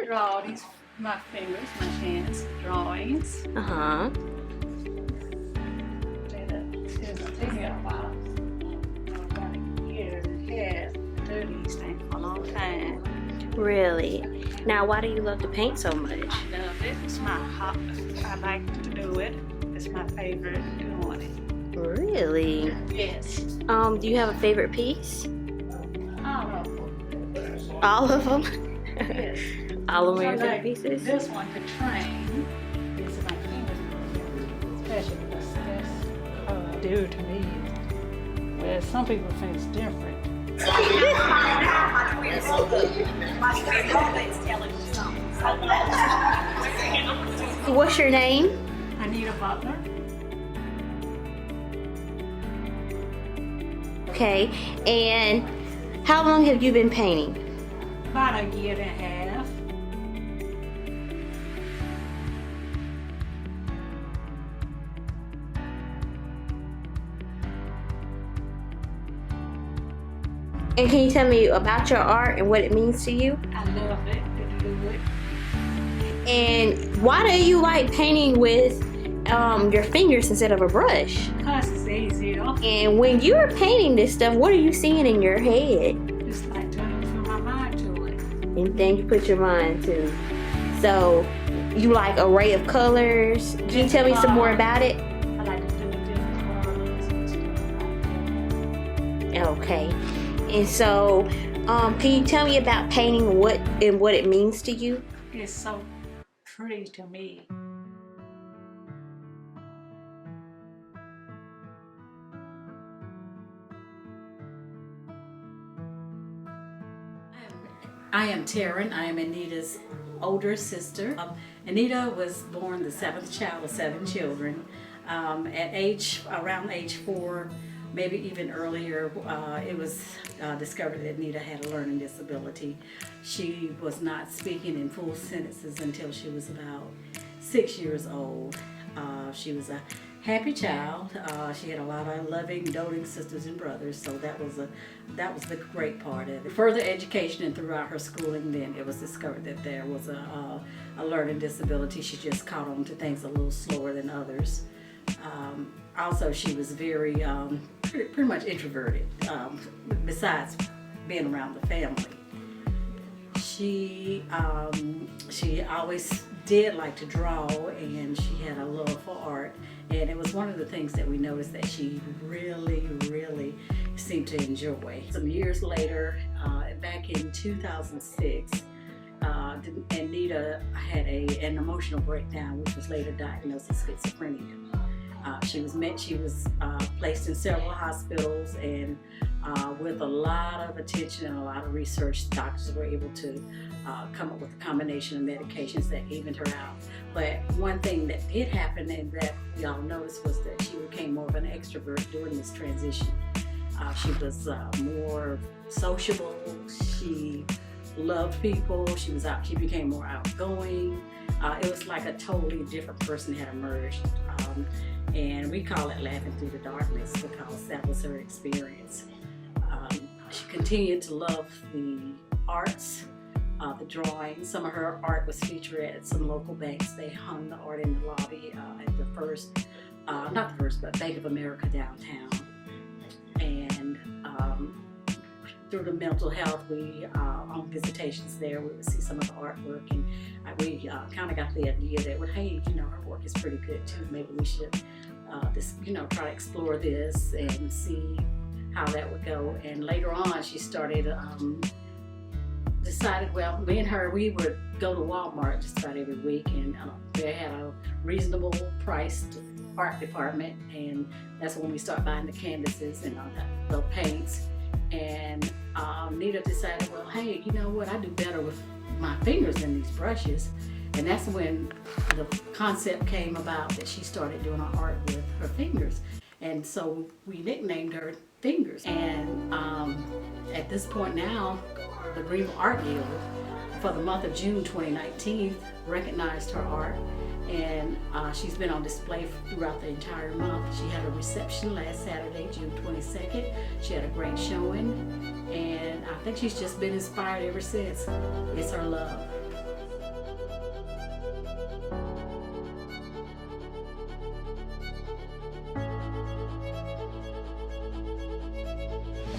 draw these, my fingers, my hands, drawings. Uh-huh. It'll take me a while. About a year and a half to do these things for a long time. Really? Now, why do you love to paint so much? I love it. It's my hobby. I like to do it. It's my favorite doing it. Really? Yes. Do you have a favorite piece? All of them. All of them? Yes. All of them are your I favorite like pieces? this one to train. It's my fingers, especially because that's how I do to me. Well, some people think it's different. What's your name? Anita Butler. Okay, and how long have you been painting? About a year and a half. And can you tell me about your art and what it means to you? I love it to do it. And why do you like painting with your fingers instead of a brush? Because it's easier. And when you're painting this stuff, what are you seeing in your head? It's like turning from my mind to it. And then you put your mind to. So you like array of colors. Can you tell me some more about it? I like to do different colors and stuff like that. Okay. And so, can you tell me about painting what it means to you? It's so pretty to me. I am Taryn. I am Anita's older sister. Anita was born the seventh child of 7 children. Around age 4, maybe even earlier, it was discovered that Anita had a learning disability. She was not speaking in full sentences until she was about 6 years old. She was a happy child. She had a lot of loving, doting sisters and brothers, so that was the great part of it. Further education and throughout her schooling, then it was discovered that there was a learning disability. She just caught on to things a little slower than others. Also, she was very, pretty much introverted, besides being around the family. She always did like to draw, and she had a love for art. And it was one of the things that we noticed that she really, really seemed to enjoy. Some years later, back in 2006, Anita had an emotional breakdown, which was later diagnosed as schizophrenia. She was placed in several hospitals, and with a lot of attention and a lot of research, doctors were able to come up with a combination of medications that evened her out. But one thing that did happen and that y'all noticed was that she became more of an extrovert during this transition. She was more sociable. She loved people. She became more outgoing. It was like a totally different person had emerged. And we call it laughing through the darkness because that was her experience. She continued to love the arts, the drawing. Some of her art was featured at some local banks. They hung the art in the lobby at the first, not the first, but Bank of America downtown. And through the mental health, we on visitations there, we would see some of the artwork, and we kind of got the idea that, well, hey, her work is pretty good too. Maybe we should try to explore this and see how that would go. And later on, she started, decided, well, me and her, we would go to Walmart just about every week, and they had a reasonable priced art department, and that's when we start buying the canvases and the paints. And Anita decided, well, hey, you know what, I do better with my fingers than these brushes. And that's when the concept came about that she started doing her art with her fingers. And so we nicknamed her Fingers. And at this point now, the Greenville Art Guild, for the month of June 2019, recognized her art. And she's been on display throughout the entire month. She had a reception last Saturday, June 22nd. She had a great showing. And I think she's just been inspired ever since. It's her love.